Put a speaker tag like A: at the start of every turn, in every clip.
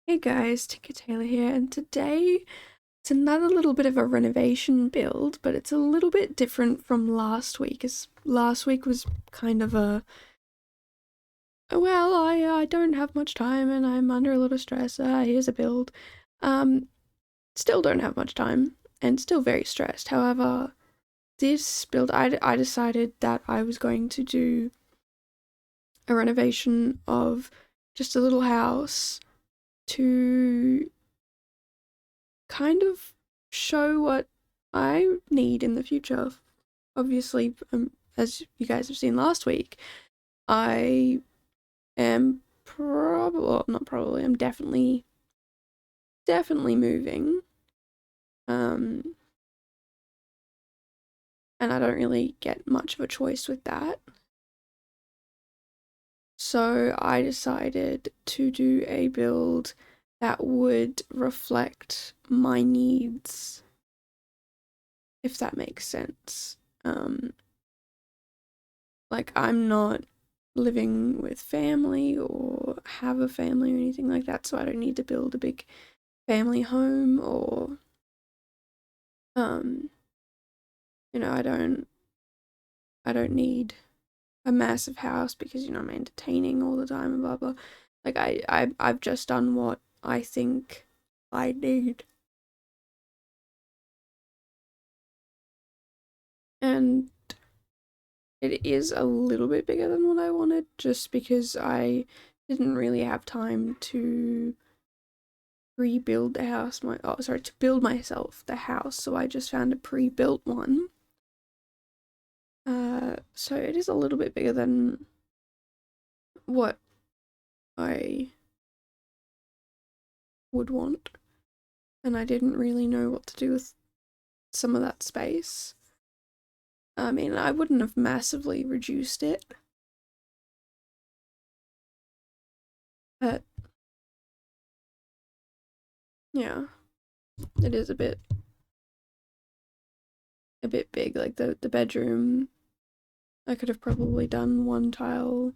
A: Hey guys, Tinker Taylor here, and today it's another little bit of a renovation build, but it's a little bit different from last week, as last week was kind of I don't have much time and I'm under a lot of stress. Here's a build. Um, Still don't have much time and still very stressed. However, this build, I decided that I was going to do a renovation of just a little house to kind of show what I need in the future. Obviously, as you guys have seen last week, I am I'm definitely moving. Um, and I don't really get much of a choice with that. So I decided to do a build that would reflect my needs, if that makes sense. Like, I'm not living with family or have a family or anything like that, so I don't need to build a big family home or, um, I don't need a massive house because, I'm entertaining all the time and blah blah. Like, I've just done what I think I need. And it is a little bit bigger than what I wanted just because I didn't really have time to rebuild the house to build myself the house, so I just found a pre-built one. So it is a little bit bigger than what I would want, and I didn't really know what to do with some of that space. I mean, I wouldn't have massively reduced it, but yeah, it is a bit big. Like the bedroom, I could have probably done one tile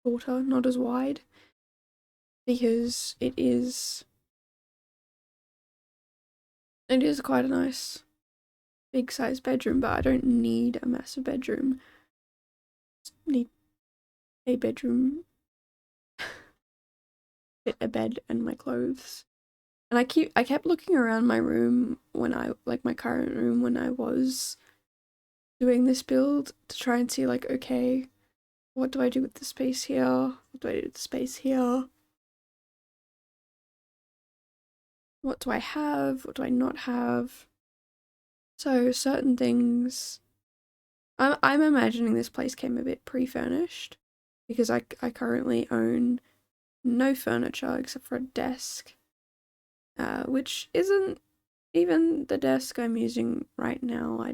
A: shorter, not as wide, because it is quite a nice big size bedroom, but I don't need a massive bedroom. I need a bedroom, fit a bed and my clothes. And I kept looking around my room my current room when I was doing this build to try and see, like, okay, what do I do with the space here? What do I do with the space here? What do I have? What do I not have? So certain things, I'm imagining this place came a bit pre-furnished because I currently own no furniture except for a desk, which isn't even the desk I'm using right now.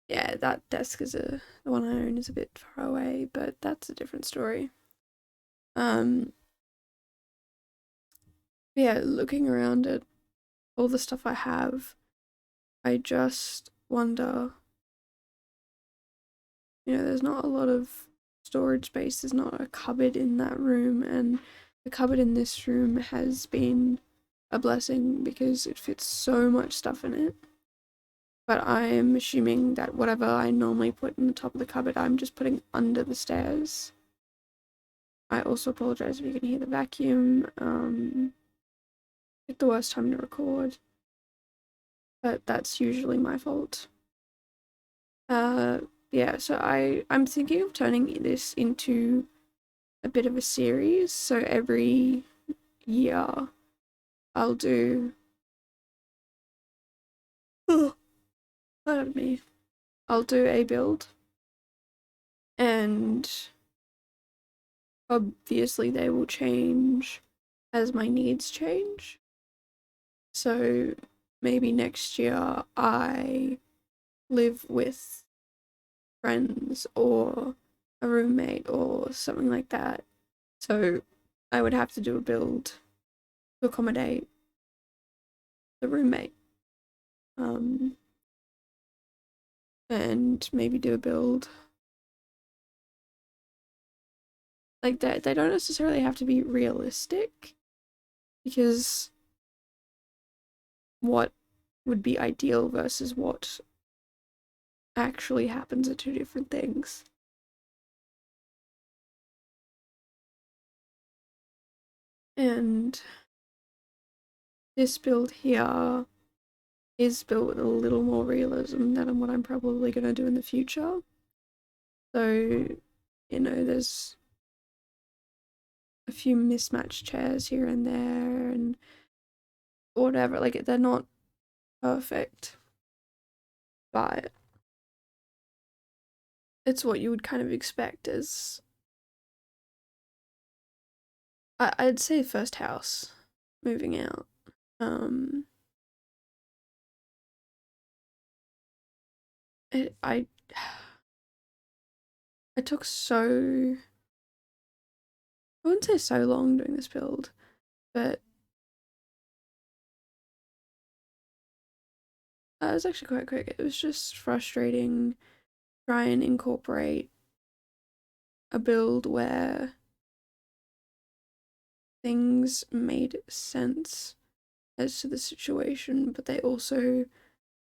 A: Yeah, that desk the one I own is a bit far away, but that's a different story. Um, yeah, looking around at all the stuff I have, I just wonder, there's not a lot of storage space. There's not a cupboard in that room, and the cupboard in this room has been a blessing because it fits so much stuff in it. But I'm assuming that whatever I normally put in the top of the cupboard, I'm just putting under the stairs. I also apologize if you can hear the vacuum. It's the worst time to record, but that's usually my fault. Yeah, so I'm thinking of turning this into a bit of a series. So every year I'll do oh, pardon me. I'll do a build, and obviously they will change as my needs change. So maybe next year I live with friends or a roommate or something like that. So I would have to do a build to accommodate the roommate. Um, and maybe do a build like they don't necessarily have to be realistic, because what would be ideal versus what actually happens are two different things. And this build here is built with a little more realism than what I'm probably going to do in the future. So, there's a few mismatched chairs here and there and whatever. Like, they're not perfect, but it's what you would kind of expect as, I'd say, first house moving out. Um, I took so, I wouldn't say so long doing this build, but it was actually quite quick. It was just frustrating try and incorporate a build where things made sense as to the situation, but they also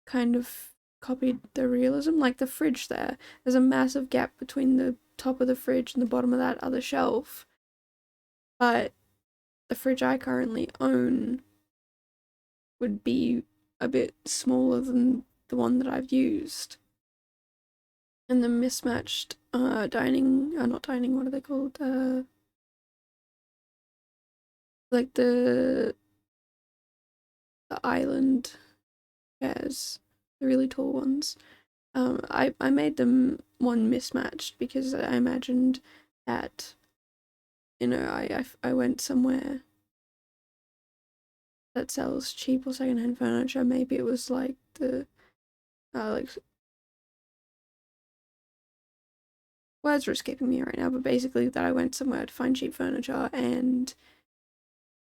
A: kind of copied the realism. Like the fridge there's a massive gap between the top of the fridge and the bottom of that other shelf, but the fridge I currently own would be a bit smaller than the one that I've used. And the mismatched dining, not dining, what are they called? Like the island chairs, the really tall ones. I made them one mismatched because I imagined that, I went somewhere that sells cheap or secondhand furniture. Maybe it was like the like words are escaping me right now, but basically that I went somewhere to find cheap furniture, and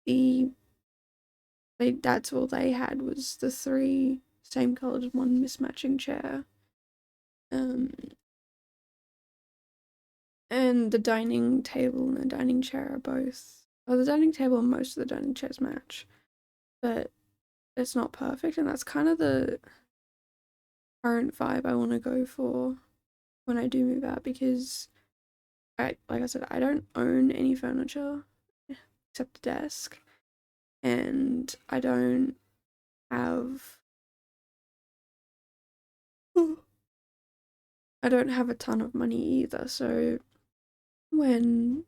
A: the that's all they had was the three same colored one mismatching chair. Um, and the dining table and the dining chair are both. Well, the dining table and most of the dining chairs match, but it's not perfect, and that's kind of the current vibe I want to go for when I do move out, because like I said, I don't own any furniture except a desk, and I don't have a ton of money either. So when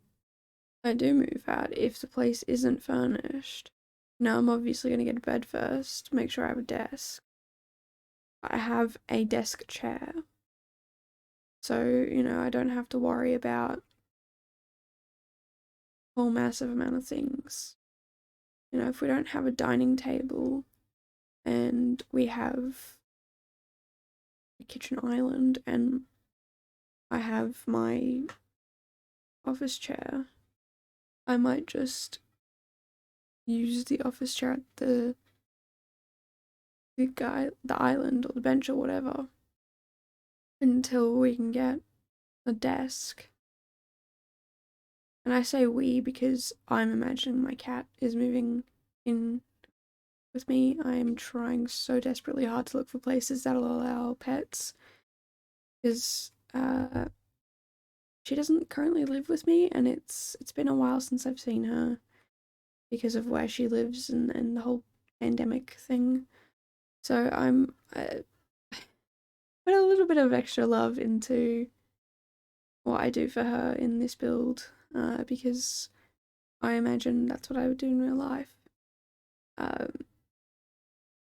A: I do move out, if the place isn't furnished, now I'm obviously going to get a bed first, make sure I have a desk. I have a desk chair, so I don't have to worry about a whole massive amount of things. If we don't have a dining table and we have a kitchen island and I have my office chair, I might just use the office chair at the island or the bench or whatever until we can get a desk. And I say we because I'm imagining my cat is moving in with me. I am trying so desperately hard to look for places that'll allow pets, because she doesn't currently live with me, and it's been a while since I've seen her because of where she lives and the whole pandemic thing. So I'm put a little bit of extra love into what I do for her in this build, because I imagine that's what I would do in real life. Um,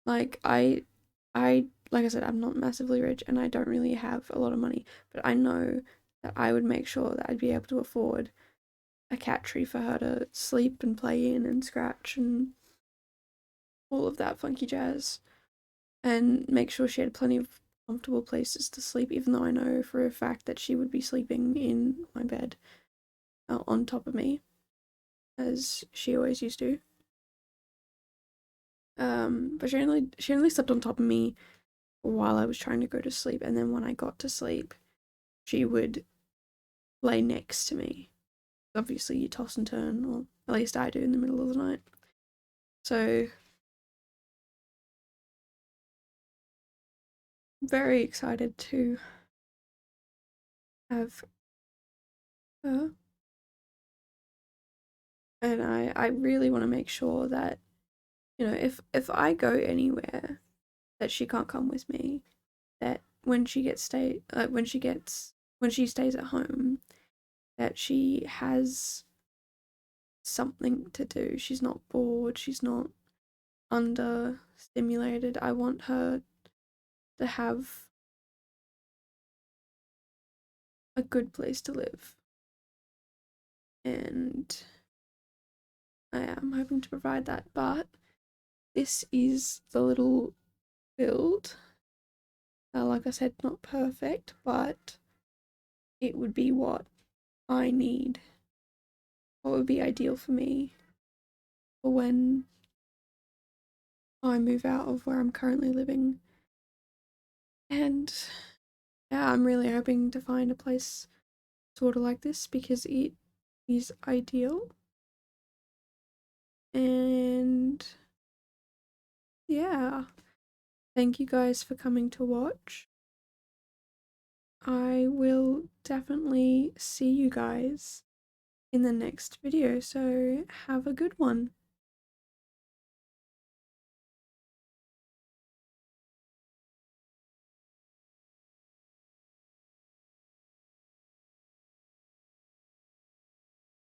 A: like like I said, I'm not massively rich and I don't really have a lot of money, but I know that I would make sure that I'd be able to afford a cat tree for her to sleep and play in and scratch and all of that funky jazz, and make sure she had plenty of comfortable places to sleep, even though I know for a fact that she would be sleeping in my bed, on top of me, as she always used to. But she only slept on top of me while I was trying to go to sleep, and then when I got to sleep, she would lay next to me. obviously you toss and turn, or at least I do, in the middle of the night. So I'm very excited to have her. And I really want to make sure that, you know, if I go anywhere, that she can't come with me. That when she stays at home, that she has something to do. She's not bored. She's not under stimulated. I want her to have a good place to live, and I am hoping to provide that. But this is the little build. Like I said, not perfect, but it would be what I need, what would be ideal for me for when I move out of where I'm currently living. And yeah, I'm really hoping to find a place sort of like this because it is ideal. And yeah, thank you guys for coming to watch. I will definitely see you guys in the next video, so have a good one.